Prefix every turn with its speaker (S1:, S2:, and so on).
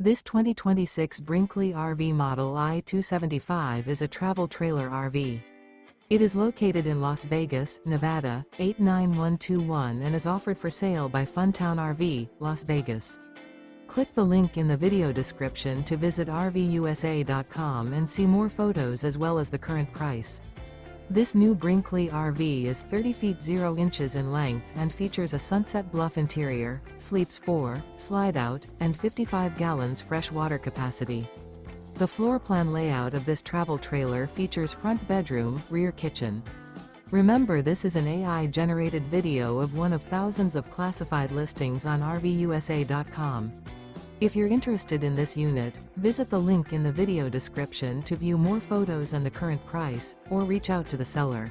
S1: This 2026 Brinkley RV Model I 275 is a travel trailer RV. It is located in Las Vegas, Nevada, 89121 and is offered for sale by Funtown RV, Las Vegas. Click the link in the video description to visit RVUSA.com and see more photos as well as the current price. This new Brinkley RV is 30 feet 0 inches in length and features a SUNSET BLUFF interior, sleeps 4, Slideout, and 55 gallons fresh water capacity. The floor plan layout of this travel trailer features front bedroom, rear kitchen. Remember, this is an AI-generated video of one of thousands of classified listings on RVUSA.com. If you're interested in this unit, visit the link in the video description to view more photos and the current price, or reach out to the seller.